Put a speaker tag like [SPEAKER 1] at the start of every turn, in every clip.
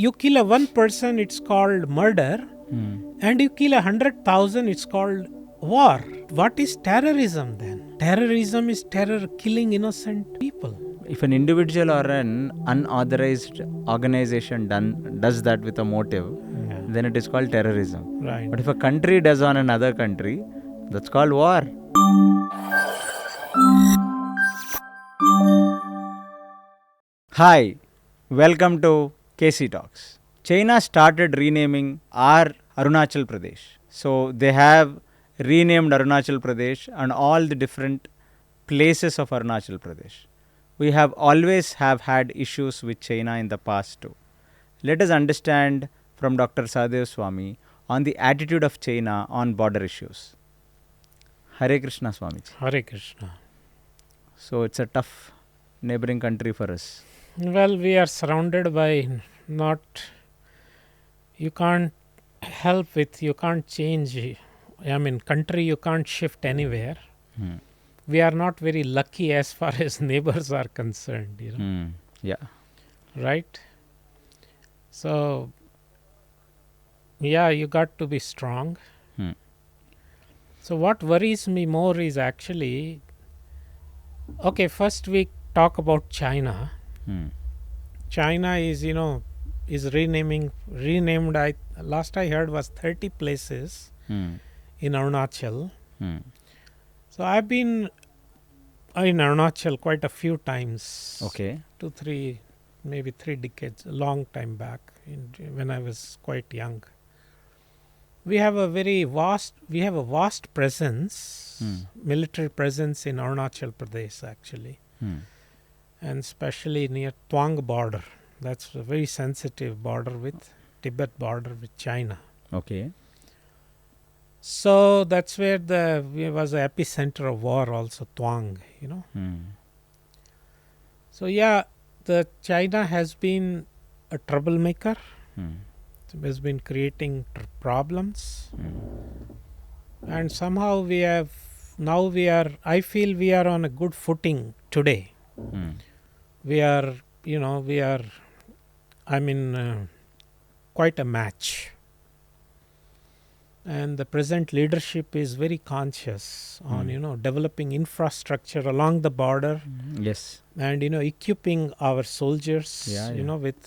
[SPEAKER 1] you kill one person, it's called murder, and you kill 100,000, it's called war. What is terrorism then? Terrorism is terror, killing innocent people.
[SPEAKER 2] If an individual or an unauthorized organization does that with a motive, then it is called terrorism.
[SPEAKER 1] Right.
[SPEAKER 2] But if a country does on another country, that's called war. Hi, welcome to KC Talks. China started renaming our Arunachal Pradesh. So they have renamed Arunachal Pradesh and all the different places of Arunachal Pradesh. We have always had issues with China in the past too. Let us understand from Dr. Sahadeva Swami on the attitude of China on border issues. Hare Krishna Swamiji.
[SPEAKER 1] Hare Krishna.
[SPEAKER 2] So it's a tough neighboring country for us.
[SPEAKER 1] Well, we are surrounded by you can't help with, you can't change. Country you can't shift anywhere. We are not very lucky as far as neighbors are concerned,
[SPEAKER 2] Yeah.
[SPEAKER 1] Right? So, you got to be strong. So what worries me more is actually, okay, first we talk about China. China is, is renamed. Last I heard was 30 places in Arunachal. So I've been in Arunachal quite a few times.
[SPEAKER 2] Okay.
[SPEAKER 1] 2, 3, maybe 3 decades, a long time back when I was quite young. We have a vast presence, military presence in Arunachal Pradesh actually. And especially near Tuang border. That's a very sensitive border with Tibet border with China.
[SPEAKER 2] Okay.
[SPEAKER 1] So that's where it was the epicenter of war also, Tuang, So the China has been a troublemaker. It has been creating problems. And somehow I feel we are on a good footing today. We are, quite a match. And the present leadership is very conscious on, developing infrastructure along the border.
[SPEAKER 2] Yes.
[SPEAKER 1] And, equipping our soldiers,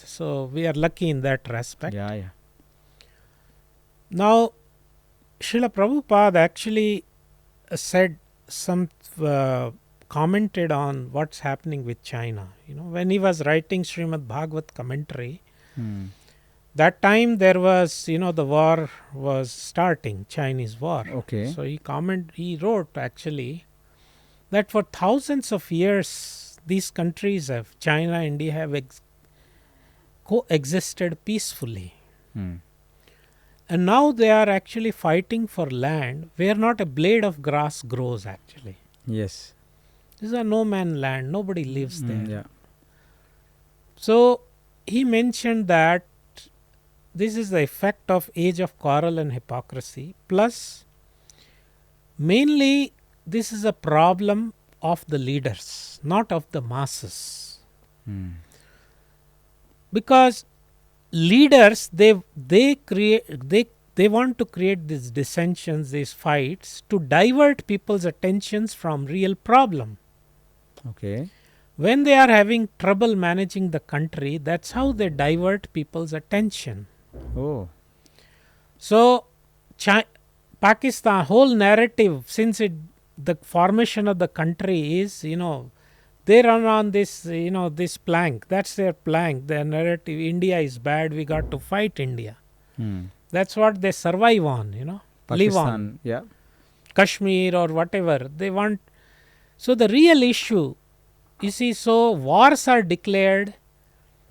[SPEAKER 1] so we are lucky in that respect.
[SPEAKER 2] Yeah.
[SPEAKER 1] Now, Srila Prabhupada actually said commented on what's happening with China. When he was writing Srimad Bhagavat commentary, that time there was, the war was starting, Chinese war.
[SPEAKER 2] Okay.
[SPEAKER 1] So he wrote actually that for thousands of years, these countries China, India have coexisted peacefully. And now they are actually fighting for land where not a blade of grass grows actually.
[SPEAKER 2] Yes.
[SPEAKER 1] This is a no man land. Nobody lives there.
[SPEAKER 2] Yeah.
[SPEAKER 1] So he mentioned that this is the effect of age of quarrel and hypocrisy. Plus, mainly this is a problem of the leaders, not of the masses. Because leaders, they want to create these dissensions, these fights to divert people's attentions from real problem.
[SPEAKER 2] Okay.
[SPEAKER 1] When they are having trouble managing the country, that's how they divert people's attention.
[SPEAKER 2] Oh.
[SPEAKER 1] So, Pakistan whole narrative, since the formation of the country is, they run on this, this plank. That's their plank, their narrative. India is bad. We got to fight India. That's what they survive on,
[SPEAKER 2] Pakistan,
[SPEAKER 1] live on.
[SPEAKER 2] Yeah.
[SPEAKER 1] Kashmir or whatever they want. So the real issue, you see, so wars are declared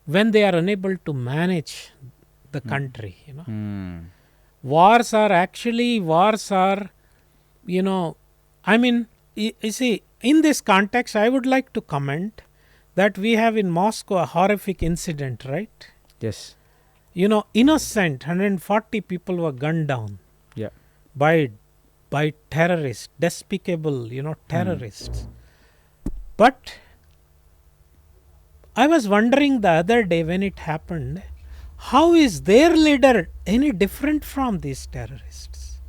[SPEAKER 1] when they are unable to manage the country, Wars are, you see, in this context, I would like to comment that we have in Moscow a horrific incident, right?
[SPEAKER 2] Yes.
[SPEAKER 1] Innocent 140 people were gunned down.
[SPEAKER 2] Yeah.
[SPEAKER 1] By terrorists, despicable, terrorists. But I was wondering the other day when it happened, how is their leader any different from these terrorists?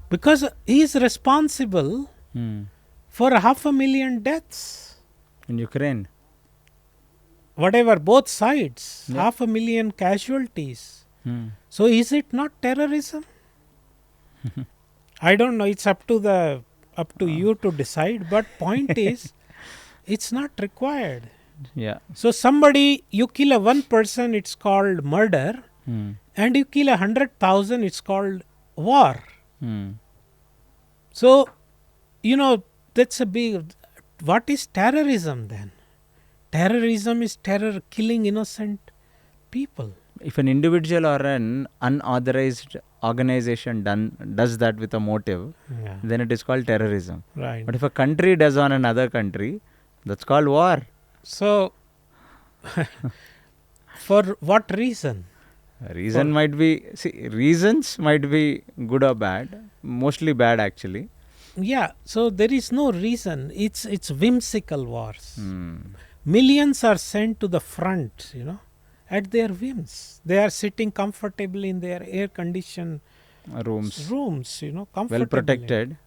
[SPEAKER 1] Because he is responsible for 500,000 deaths.
[SPEAKER 2] In Ukraine.
[SPEAKER 1] Whatever, both sides,
[SPEAKER 2] Yeah.
[SPEAKER 1] 500,000 casualties. So is it not terrorism? I don't know. It's up to you to decide. But point is, it's not required.
[SPEAKER 2] Yeah.
[SPEAKER 1] So you kill one person, it's called murder, and you kill 100,000, it's called war. So, that's a big. What is terrorism then? Terrorism is terror, killing innocent people.
[SPEAKER 2] If an individual or an unauthorized organization does that with a motive,
[SPEAKER 1] Yeah.
[SPEAKER 2] then it is called terrorism.
[SPEAKER 1] Right.
[SPEAKER 2] But if a country does on another country, that's called war.
[SPEAKER 1] So, for what reason?
[SPEAKER 2] Reasons might be good or bad. Mostly bad, actually.
[SPEAKER 1] Yeah. So there is no reason. It's whimsical wars. Millions are sent to the front, at their whims. They are sitting comfortably in their air-conditioned
[SPEAKER 2] Rooms.
[SPEAKER 1] Comfortably.
[SPEAKER 2] Well protected.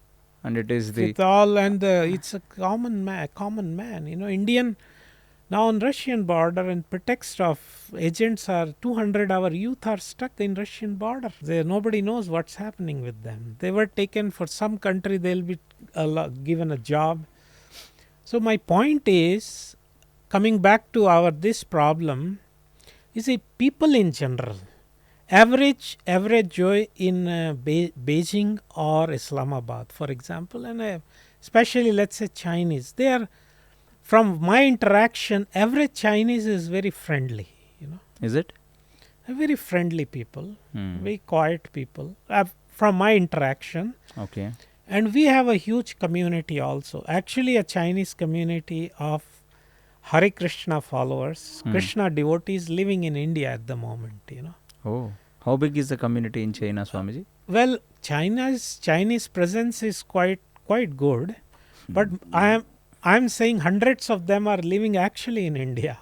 [SPEAKER 2] And it is the...
[SPEAKER 1] With all, and it's a common man. Indian, now on Russian border, in pretext of agents are 200, our youth are stuck in Russian border. Nobody knows what's happening with them. They were taken for some country, they'll be given a job. So my point is, coming back to this problem, is people in general, average Joe in Beijing or Islamabad, for example, and especially let's say Chinese, they are, from my interaction, average Chinese is very friendly.
[SPEAKER 2] Is it?
[SPEAKER 1] Very friendly people, very quiet people, from my interaction.
[SPEAKER 2] Okay.
[SPEAKER 1] And we have a huge community also. Actually, a Chinese community of Hare Krishna followers, Krishna devotees living in India at the moment.
[SPEAKER 2] Oh, how big is the community in China, Swamiji?
[SPEAKER 1] Well, Chinese presence is quite good, but I'm saying hundreds of them are living actually in India.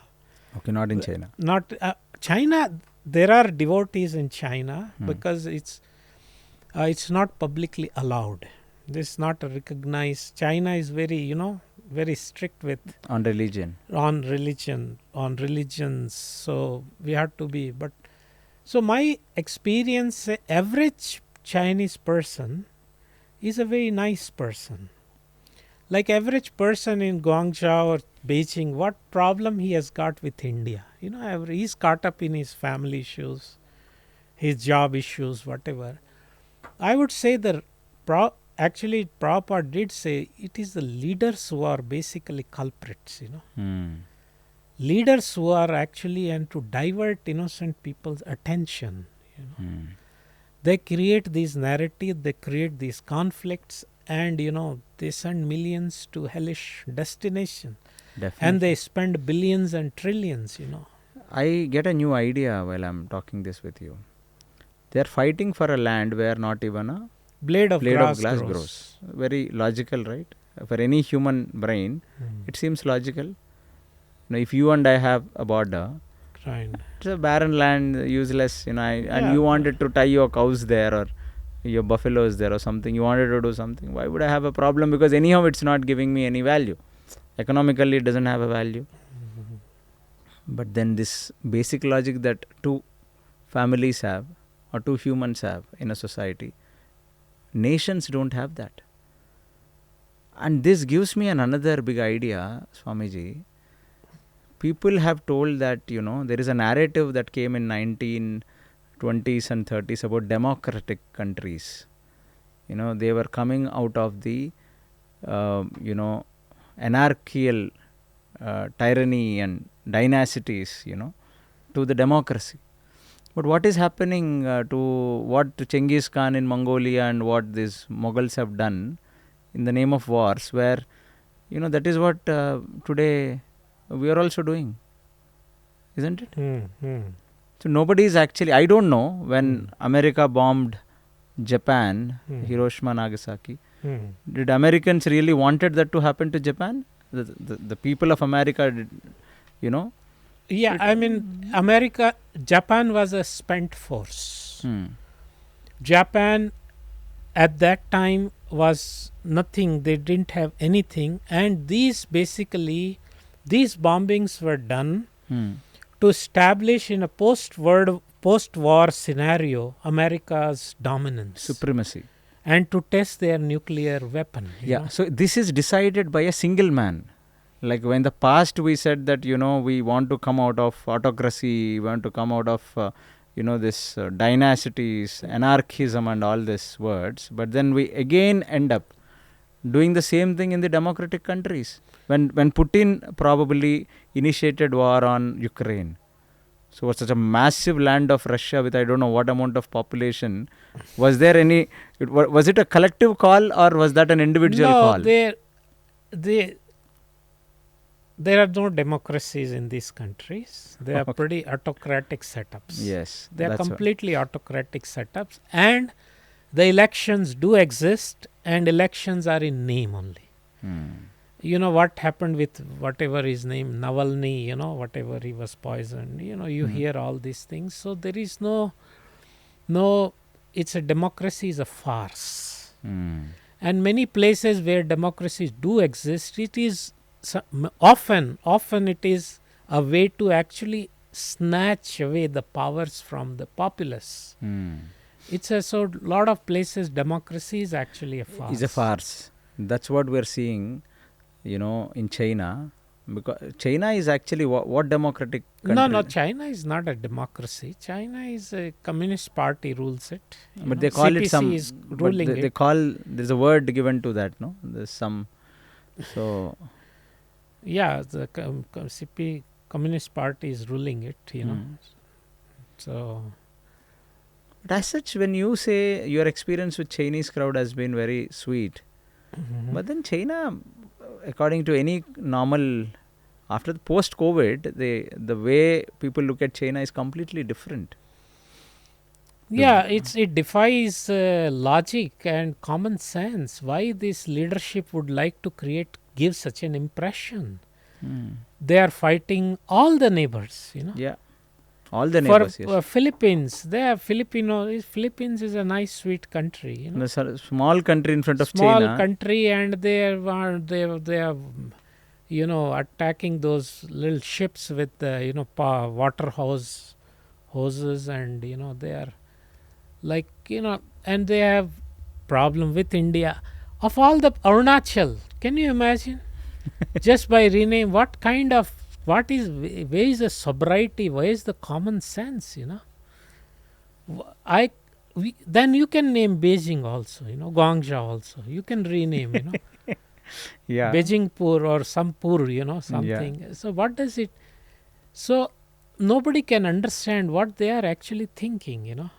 [SPEAKER 2] Okay, not in China.
[SPEAKER 1] Not China. There are devotees in China because it's not publicly allowed. This is not recognized. China is very very strict with
[SPEAKER 2] on religions.
[SPEAKER 1] So we have to be. But so my experience, average Chinese person is a very nice person. Like average person in Guangzhou or Beijing, what problem he has got with India? He's caught up in his family issues, his job issues, whatever. I would say actually Prabhupada did say it is the leaders who are basically culprits, Leaders who are actually, and to divert innocent people's attention, They create these narratives, they create these conflicts, and they send millions to hellish destination.
[SPEAKER 2] Definitely.
[SPEAKER 1] And they spend billions and trillions,
[SPEAKER 2] I get a new idea while I'm talking this with you. They are fighting for a land where not even a
[SPEAKER 1] blade of glass
[SPEAKER 2] grows. Very logical, right? For any human brain, it seems logical. If you and I have a border,
[SPEAKER 1] right.
[SPEAKER 2] It's a barren land, useless, and you wanted to tie your cows there or your buffaloes there or something, you wanted to do something. Why would I have a problem? Because anyhow, it's not giving me any value. Economically, it doesn't have a value. But then this basic logic that two families have or two humans have in a society, nations don't have that. And this gives me another big idea, Swamiji. People have told that, there is a narrative that came in 1920s and 30s about democratic countries. They were coming out of the, anarchical tyranny and dynasties, to the democracy. But what is happening to what Genghis Khan in Mongolia and what these Mughals have done in the name of wars, where, that is what today we are also doing, isn't it? So nobody is actually, I don't know, when America bombed Japan, Hiroshima, Nagasaki, did Americans really wanted that to happen to Japan? The people of America,
[SPEAKER 1] Yeah, I mean, Japan was a spent force. Japan at that time was nothing. They didn't have anything. And these bombings were done to establish in a post-war scenario America's dominance.
[SPEAKER 2] Supremacy.
[SPEAKER 1] And to test their nuclear weapon. You know?
[SPEAKER 2] So this is decided by a single man. Like when the past we said that, we want to come out of autocracy, we want to come out of, this dynasties, anarchism and all these words. But then we again end up doing the same thing in the democratic countries. When Putin probably initiated war on Ukraine. So such a massive land of Russia with I don't know what amount of population. Was there was it a collective call or was that an individual call?
[SPEAKER 1] There are no democracies in these countries. They are pretty autocratic setups.
[SPEAKER 2] Yes.
[SPEAKER 1] They are completely autocratic setups. And the elections do exist and elections are in name only. You know what happened with whatever his name, Navalny, whatever he was poisoned. You hear all these things. So there is no, it's a democracy is a farce. And many places where democracies do exist, it is often it is a way to actually snatch away the powers from the populace. It's so lot of places democracy is actually a farce.
[SPEAKER 2] It's a farce. That's what we're seeing, in China. Because China is actually what democratic country?
[SPEAKER 1] No, China is not a democracy. China is a communist party rules it.
[SPEAKER 2] But they call
[SPEAKER 1] CPC
[SPEAKER 2] it some.
[SPEAKER 1] is ruling
[SPEAKER 2] they call there's a word given to that, no? There's some. So.
[SPEAKER 1] Yeah, the CP Communist Party is ruling it, So.
[SPEAKER 2] But as such, when you say your experience with Chinese crowd has been very sweet, but then China, according to any normal, after the post-COVID, the way people look at China is completely different.
[SPEAKER 1] Yeah, it defies logic and common sense. Why this leadership would like to give such an impression? They are fighting all the neighbors,
[SPEAKER 2] Yeah, all the neighbors.
[SPEAKER 1] For Philippines, Philippines is a nice, sweet country.
[SPEAKER 2] It's a small country in front of
[SPEAKER 1] China.
[SPEAKER 2] Small
[SPEAKER 1] country, and they are attacking those little ships with water hoses, and they are and they have problem with India. Of all the Arunachal, can you imagine? Just by rename, where is the sobriety? Where is the common sense? Then you can name Beijing also, Guangzhou also. You can rename,
[SPEAKER 2] Yeah.
[SPEAKER 1] Beijingpur or Sampur, something. Yeah. So what does it? So nobody can understand what they are actually thinking,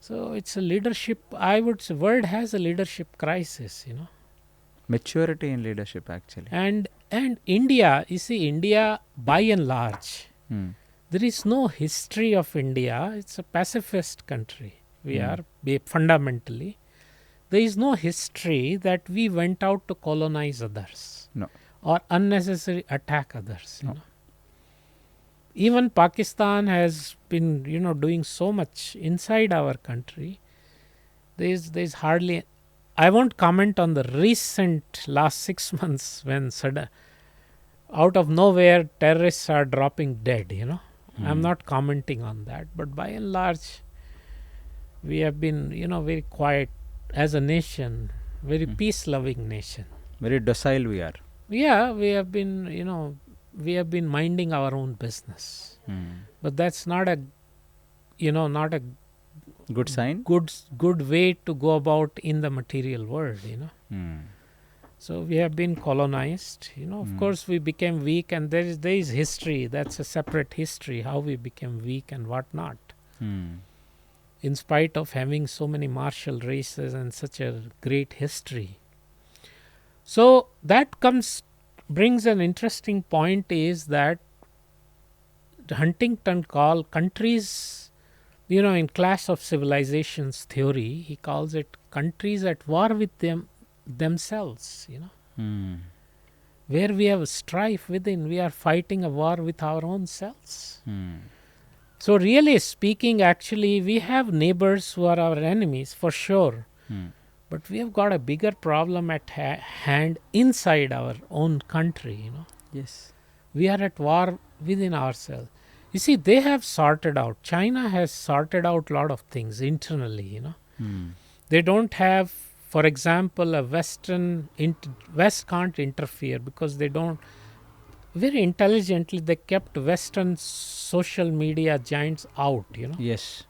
[SPEAKER 1] So it's a leadership. I would say, world has a leadership crisis,
[SPEAKER 2] Maturity in leadership, actually.
[SPEAKER 1] And India, you see, India by and large, there is no history of India. It's a pacifist country. We are fundamentally. There is no history that we went out to colonize others.
[SPEAKER 2] No.
[SPEAKER 1] Or unnecessarily attack others. No. Even Pakistan has been, doing so much inside our country. There's hardly. I won't comment on the recent last 6 months when out of nowhere terrorists are dropping dead. I'm not commenting on that. But by and large, we have been, very quiet as a nation, very peace-loving nation.
[SPEAKER 2] Very docile we are.
[SPEAKER 1] Yeah, we have been, minding our own business. But that's not a
[SPEAKER 2] good sign.
[SPEAKER 1] Good way to go about in the material world. So we have been colonized. Of course, we became weak, and there is history. That's a separate history. How we became weak and what not. In spite of having so many martial races and such a great history. So that brings an interesting point is that Huntington called countries, in Clash of Civilizations theory, he calls it countries at war with themselves, where we have strife within. We are fighting a war with our own selves. So really speaking, actually, we have neighbors who are our enemies for sure. But we have got a bigger problem at hand inside our own country.
[SPEAKER 2] Yes.
[SPEAKER 1] We are at war within ourselves. You see, they have sorted out. China has sorted out a lot of things internally. They don't have, for example, a West can't interfere because they don't. Very intelligently, they kept Western social media giants out.
[SPEAKER 2] Yes.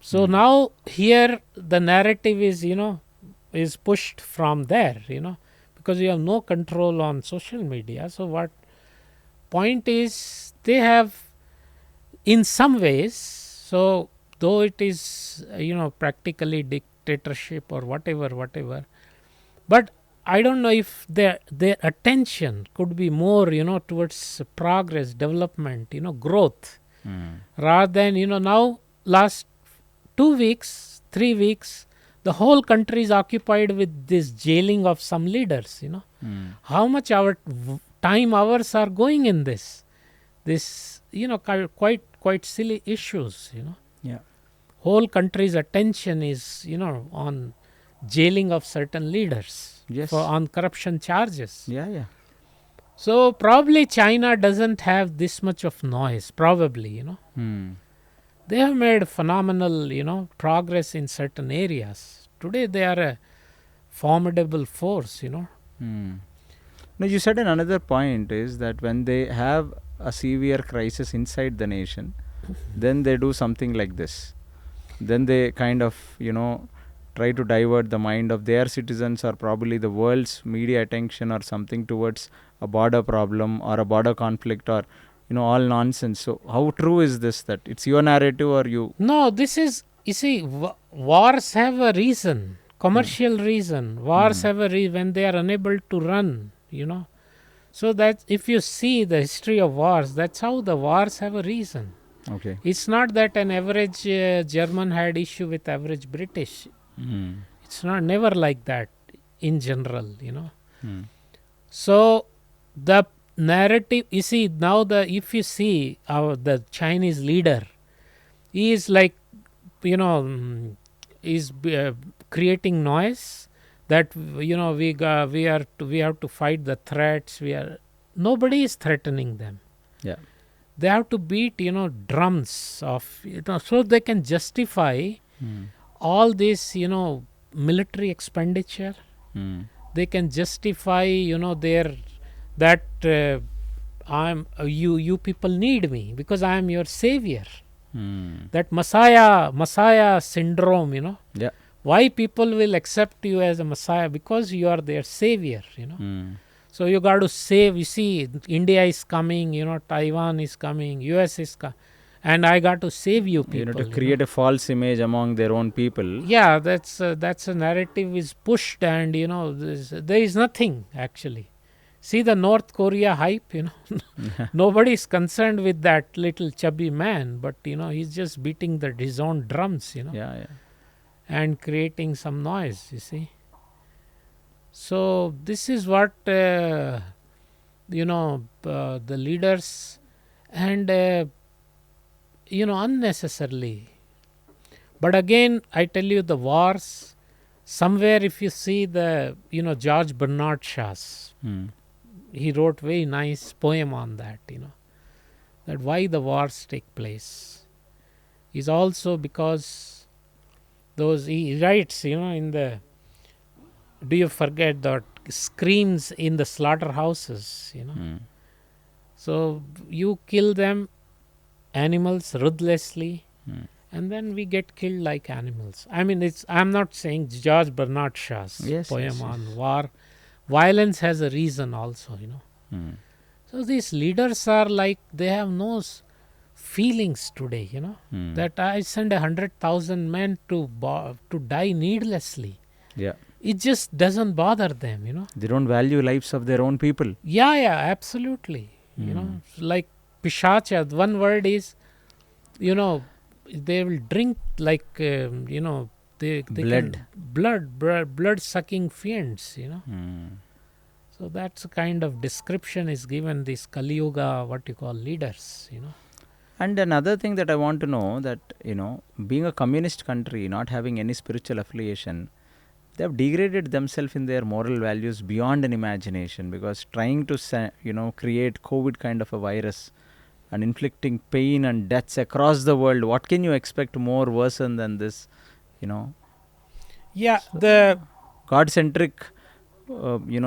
[SPEAKER 1] So now here the narrative is, is pushed from there, because you have no control on social media. So what point is, they have in some ways, so though it is, practically dictatorship or whatever, but I don't know if their attention could be more, towards progress, development, growth, rather than, now last 2 weeks, 3 weeks, the whole country is occupied with this jailing of some leaders. How much our time hours are going in this, quite silly issues.
[SPEAKER 2] Yeah.
[SPEAKER 1] Whole country's attention is, on jailing of certain leaders.
[SPEAKER 2] Yes.
[SPEAKER 1] On corruption charges.
[SPEAKER 2] Yeah.
[SPEAKER 1] So probably China doesn't have this much of noise. Probably, They have made phenomenal, progress in certain areas. Today they are a formidable force.
[SPEAKER 2] No, you said another point is that when they have a severe crisis inside the nation, then they do something like this. Then they kind of, try to divert the mind of their citizens or probably the world's media attention or something towards a border problem or a border conflict or all nonsense. So how true is this, that it's your narrative or you?
[SPEAKER 1] No, this is, you see, wars have a reason, commercial reason. Wars have a reason when they are unable to run, So that if you see the history of wars, that's how the wars have a reason.
[SPEAKER 2] Okay.
[SPEAKER 1] It's not that an average German had issue with average British. It's not never like that in general, So the narrative, you see, now if you see the Chinese leader, he is like, is creating noise that we have to fight the threats. Nobody is threatening them.
[SPEAKER 2] Yeah.
[SPEAKER 1] They have to beat drums of so they can justify all this military expenditure. They can justify their that you people need me because I am your savior. That Messiah syndrome,
[SPEAKER 2] Yeah.
[SPEAKER 1] Why people will accept you as a Messiah? Because you are their savior, So you got to save. You see, India is coming, Taiwan is coming, US is coming, and I got to save you people.
[SPEAKER 2] To create a false image among their own people.
[SPEAKER 1] Yeah, that's a narrative is pushed, and there is nothing actually. See the North Korea hype, Nobody is concerned with that little chubby man, but he's just beating his own drums,
[SPEAKER 2] Yeah.
[SPEAKER 1] and creating some noise, you see. So this is what the leaders and unnecessarily. But again, I tell you, the wars. Somewhere, if you see the George Bernard Shaw's, he wrote very nice poem on that. That why the wars take place is also because he writes, in the. Do you forget that screams in the slaughterhouses? So you kill them, animals, ruthlessly, and then we get killed like animals. I mean, I'm not saying George Bernard Shaw's poem on war. Violence has a reason also, So these leaders are like, they have no feelings today, that I send 100,000 men to die needlessly.
[SPEAKER 2] Yeah.
[SPEAKER 1] It just doesn't bother them,
[SPEAKER 2] They don't value lives of their own people.
[SPEAKER 1] Yeah, absolutely. Like Pishacha, one word is, they will drink like, they blood sucking fiends, So So that's a kind of description is given these Kali Yuga, what you call leaders,
[SPEAKER 2] And another thing that I want to know that, being a communist country, not having any spiritual affiliation, they have degraded themselves in their moral values beyond an imagination, because trying to, create COVID kind of a virus and inflicting pain and deaths across the world, what can you expect more worsen than this,
[SPEAKER 1] Yeah,
[SPEAKER 2] So, God-centric,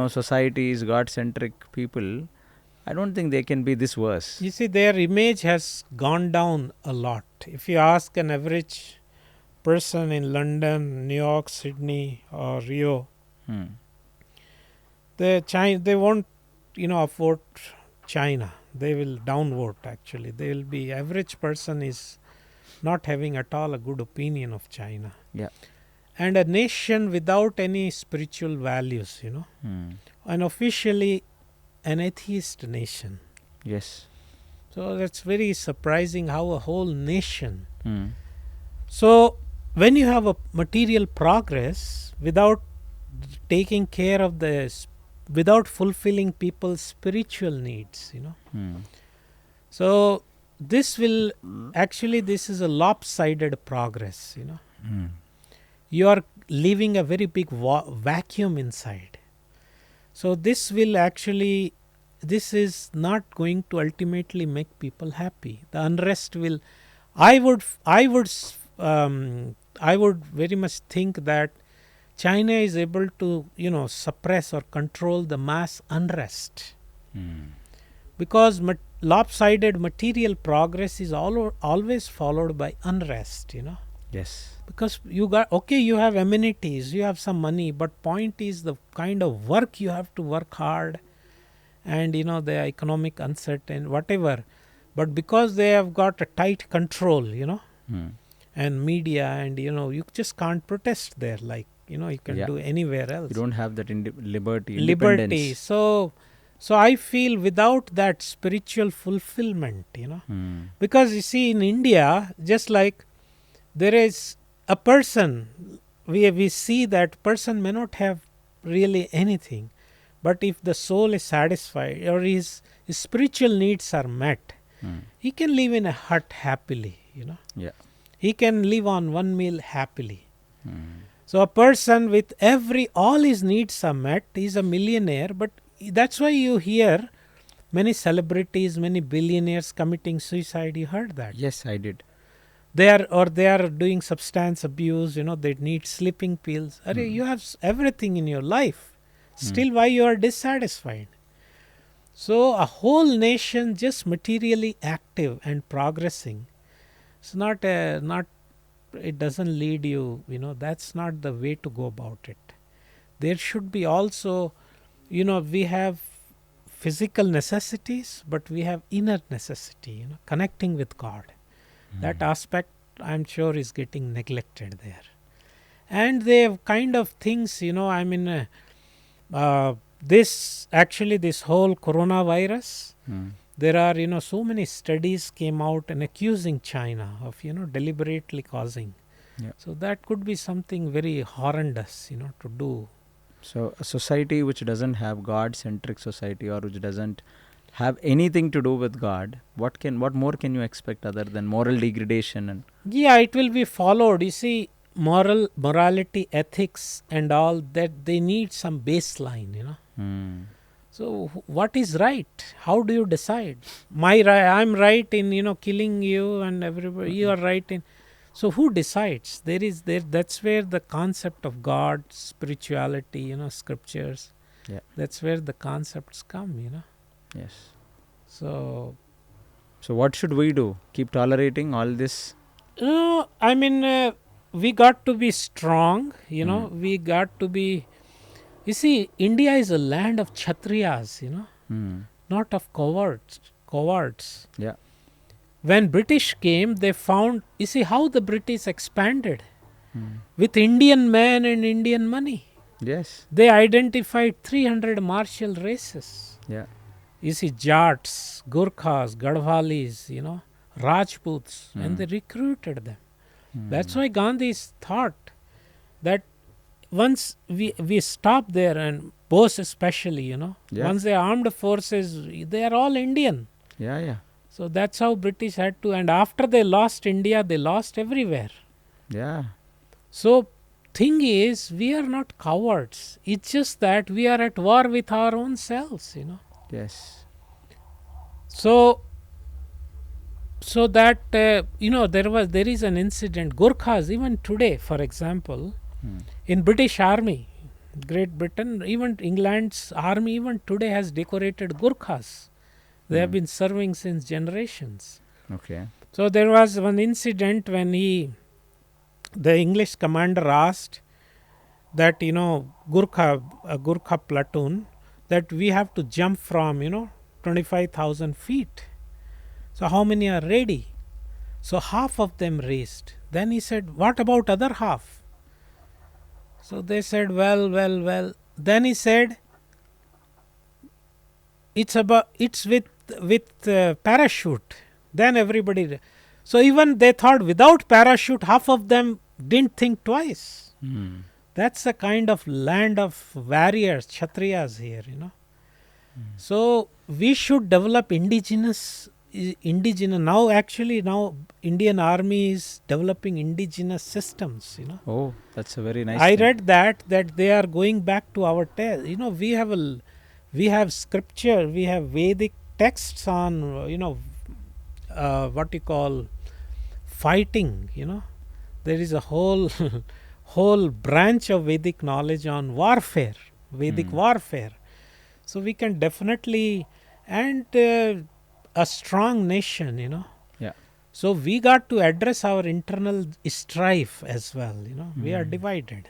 [SPEAKER 2] societies, God-centric people, I don't think they can be this worse.
[SPEAKER 1] you see, their image has gone down a lot. If you ask an average person in London, New York, Sydney, or Rio,
[SPEAKER 2] Hmm.
[SPEAKER 1] they won't, afford China. They will downvote. Actually, they will be average person is not having at all a good opinion of China.
[SPEAKER 2] Yeah.
[SPEAKER 1] And a nation without any spiritual values,
[SPEAKER 2] Hmm.
[SPEAKER 1] and officially an atheist nation.
[SPEAKER 2] Yes.
[SPEAKER 1] So that's very surprising how a whole nation.
[SPEAKER 2] Hmm.
[SPEAKER 1] So when you have a material progress without taking care of without fulfilling people's spiritual needs,
[SPEAKER 2] Hmm.
[SPEAKER 1] so this will actually, this is a lopsided progress,
[SPEAKER 2] Hmm.
[SPEAKER 1] you are leaving a very big vacuum inside. So this will actually, this is not going to ultimately make people happy. The unrest will, I would very much think that China is able to, suppress or control the mass unrest,
[SPEAKER 2] Hmm.
[SPEAKER 1] because lopsided material progress is always followed by unrest,
[SPEAKER 2] Yes.
[SPEAKER 1] because you have amenities, you have some money, but point is the kind of work you have to work hard, and the economic uncertain whatever, but because they have got a tight control,
[SPEAKER 2] Hmm.
[SPEAKER 1] and media, and you just can't protest there like you can
[SPEAKER 2] Yeah.
[SPEAKER 1] do anywhere else.
[SPEAKER 2] You don't have that liberty,
[SPEAKER 1] Liberty.
[SPEAKER 2] independence.
[SPEAKER 1] So I feel without that spiritual fulfillment,
[SPEAKER 2] Hmm.
[SPEAKER 1] because you see in India, just like there is a person, we see that person may not have really anything, but if the soul is satisfied or his spiritual needs are met,
[SPEAKER 2] Hmm.
[SPEAKER 1] he can live in a hut happily,
[SPEAKER 2] Yeah.
[SPEAKER 1] he can live on one meal happily.
[SPEAKER 2] Hmm.
[SPEAKER 1] So a person with all his needs are met, he's a millionaire, but that's why you hear many celebrities, many billionaires committing suicide. You heard that.
[SPEAKER 2] Yes, I did.
[SPEAKER 1] They are doing substance abuse, they need sleeping pills. You have everything in your life. Still why you are dissatisfied? So a whole nation just materially active and progressing, it's not it doesn't lead you, that's not the way to go about it. There should be also, we have physical necessities, but we have inner necessity, connecting with God. That aspect, I'm sure, is getting neglected there. And they have kind of things, this whole coronavirus,
[SPEAKER 2] Hmm.
[SPEAKER 1] there are, so many studies came out and accusing China of, deliberately causing.
[SPEAKER 2] Yeah.
[SPEAKER 1] So that could be something very horrendous, to do.
[SPEAKER 2] So a society which doesn't have God-centric society, or which doesn't have anything to do with God, what more can you expect other than moral degradation? And
[SPEAKER 1] Yeah, it will be followed. You see, morality, ethics, and all that, they need some baseline.
[SPEAKER 2] Hmm.
[SPEAKER 1] So what is right? How do you decide? I'm right in killing you, and everybody you are right in. So who decides? That's where the concept of God, spirituality, scriptures.
[SPEAKER 2] Yeah.
[SPEAKER 1] That's where the concepts come.
[SPEAKER 2] Yes.
[SPEAKER 1] So
[SPEAKER 2] what should we do? Keep tolerating all this?
[SPEAKER 1] I mean, we got to be strong.
[SPEAKER 2] Hmm.
[SPEAKER 1] We got to be. You see, India is a land of Kshatriyas.
[SPEAKER 2] Hmm.
[SPEAKER 1] Not of cowards.
[SPEAKER 2] Yeah.
[SPEAKER 1] When British came, they found, you see how the British expanded
[SPEAKER 2] Hmm.
[SPEAKER 1] with Indian men and Indian money.
[SPEAKER 2] Yes.
[SPEAKER 1] They identified 300 martial races.
[SPEAKER 2] Yeah.
[SPEAKER 1] You see, Jats, Gurkhas, Gadhwalis, Rajputs, and they recruited them. That's why Gandhi thought that once we stop there and Bose especially, you know.
[SPEAKER 2] Yeah.
[SPEAKER 1] Once the armed forces, they are all Indian.
[SPEAKER 2] Yeah, yeah.
[SPEAKER 1] So that's how British had to. And after they lost India, they lost everywhere.
[SPEAKER 2] Yeah.
[SPEAKER 1] So thing is, we are not cowards. It's just that we are at war with our own selves, you know.
[SPEAKER 2] Yes.
[SPEAKER 1] So that you know, there is an incident. Gurkhas, even today, for example, in British Army, Great Britain, even England's army, even today has decorated Gurkhas. They have been serving since generations.
[SPEAKER 2] Okay.
[SPEAKER 1] So there was one incident when the English commander asked that, you know, a Gurkha platoon, that we have to jump from, you know, 25,000 feet. So how many are ready? So half of them raised. Then he said, what about other half? So they said, well. Then he said, it's with parachute. Then everybody. So even they thought without parachute, half of them didn't think twice. That's the kind of land of warriors, Kshatriyas here, you know. So we should develop indigenous. Now Indian Army is developing indigenous systems, you know.
[SPEAKER 2] Oh, that's a very nice
[SPEAKER 1] I
[SPEAKER 2] thing.
[SPEAKER 1] read that they are going back to our you know, we have scripture, we have Vedic texts on, you know, what you call fighting, you know. There is a whole whole branch of Vedic knowledge on warfare, Vedic warfare. So we can definitely, and a strong nation, you know.
[SPEAKER 2] Yeah.
[SPEAKER 1] So we got to address our internal strife as well, you know. We are divided.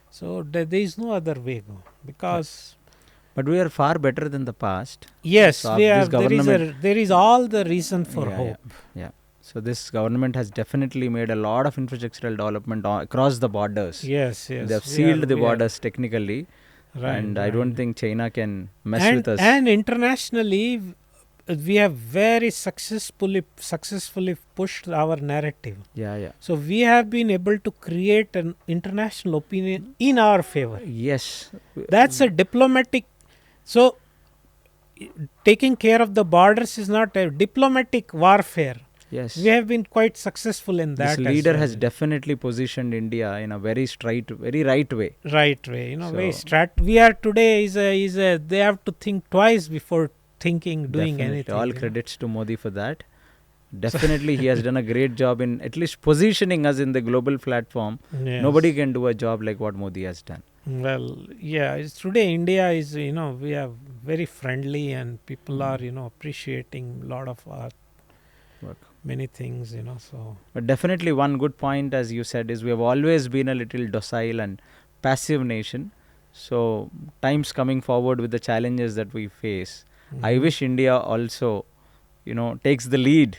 [SPEAKER 1] So there is no other way go, because
[SPEAKER 2] But we are far better than the past.
[SPEAKER 1] yes,
[SPEAKER 2] So
[SPEAKER 1] we
[SPEAKER 2] this
[SPEAKER 1] have,
[SPEAKER 2] government,
[SPEAKER 1] there is all the reason for
[SPEAKER 2] Yeah,
[SPEAKER 1] hope.
[SPEAKER 2] yeah. So this government has definitely made a lot of infrastructural development across the borders.
[SPEAKER 1] Yes.
[SPEAKER 2] They have
[SPEAKER 1] we
[SPEAKER 2] sealed
[SPEAKER 1] are-
[SPEAKER 2] the
[SPEAKER 1] we are-
[SPEAKER 2] borders technically,
[SPEAKER 1] right,
[SPEAKER 2] and I don't think China can mess
[SPEAKER 1] and,
[SPEAKER 2] with us.
[SPEAKER 1] And internationally, we have very successfully pushed our narrative.
[SPEAKER 2] Yeah.
[SPEAKER 1] So we have been able to create an international opinion in our favor.
[SPEAKER 2] Yes.
[SPEAKER 1] That's a diplomatic. So taking care of the borders is not a diplomatic warfare.
[SPEAKER 2] Yes.
[SPEAKER 1] We have been quite successful in that.
[SPEAKER 2] This
[SPEAKER 1] as
[SPEAKER 2] leader
[SPEAKER 1] well.
[SPEAKER 2] has definitely positioned India in a very right way.
[SPEAKER 1] Right way, you know.
[SPEAKER 2] So-
[SPEAKER 1] We are today is a. They have to think twice before doing
[SPEAKER 2] Definitely.
[SPEAKER 1] anything.
[SPEAKER 2] All
[SPEAKER 1] you know.
[SPEAKER 2] credits to Modi for that. Definitely, he has done a great job in at least positioning us in the global platform.
[SPEAKER 1] Yes.
[SPEAKER 2] Nobody can do a job like what Modi has done.
[SPEAKER 1] Well, yeah. Today India is, you know, we are very friendly and people are, you know, appreciating a lot of our
[SPEAKER 2] Work.
[SPEAKER 1] many things, you know. So
[SPEAKER 2] But definitely one good point, as you said, is we have always been a little docile and passive nation. So times coming forward with the challenges that we face, I wish India also, you know, takes the lead.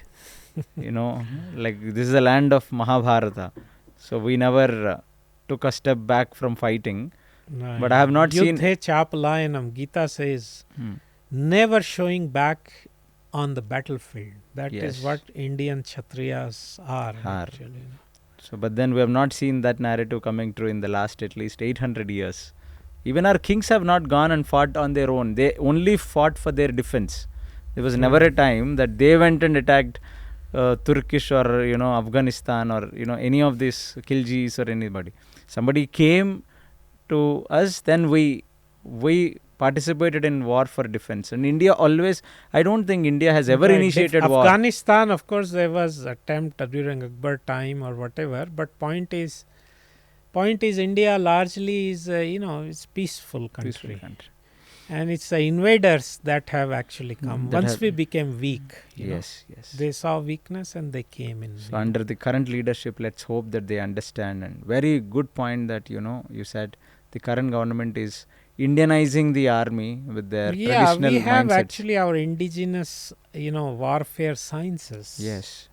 [SPEAKER 2] You know, like this is a land of Mahabharata. So we never took a step back from fighting.
[SPEAKER 1] no,
[SPEAKER 2] But I have not seen-
[SPEAKER 1] Yuddhe Chapalayanam, Gita says, never showing back on the battlefield. That is
[SPEAKER 2] Yes.
[SPEAKER 1] what Indian Kshatriyas are.
[SPEAKER 2] Are.
[SPEAKER 1] Actually.
[SPEAKER 2] So, but then we have not seen that narrative coming true in the last at least 800 years. Even our kings have not gone and fought on their own. They only fought for their defense. There was never a time that they went and attacked Turkish or, you know, Afghanistan or, you know, any of these Khiljis or anybody. Somebody came to us, then we participated in war for defense. And India always, I don't think India has ever
[SPEAKER 1] Right.
[SPEAKER 2] initiated war.
[SPEAKER 1] Afghanistan, of course, there was attempt during Akbar time or whatever. But point is, India largely is, you know, it's peaceful country.
[SPEAKER 2] Peaceful country.
[SPEAKER 1] And it's the invaders that have actually come.
[SPEAKER 2] that
[SPEAKER 1] Once
[SPEAKER 2] have-
[SPEAKER 1] we became weak, you know,
[SPEAKER 2] Yes.
[SPEAKER 1] they saw weakness and they came in.
[SPEAKER 2] So under the current leadership, let's hope that they understand. And very good point that, you know, you said the current government is Indianizing the army with their traditional
[SPEAKER 1] we have
[SPEAKER 2] mindsets.
[SPEAKER 1] actually our indigenous, you know, warfare sciences.
[SPEAKER 2] Yes.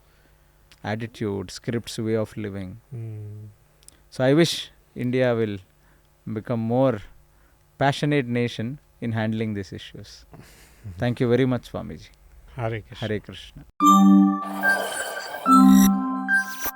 [SPEAKER 2] Attitude, scripts, way of living.
[SPEAKER 1] Mm.
[SPEAKER 2] So I wish India will become more passionate nation in handling these issues. Thank you very much, Swamiji.
[SPEAKER 1] Hare Krishna.
[SPEAKER 2] Hare Krishna.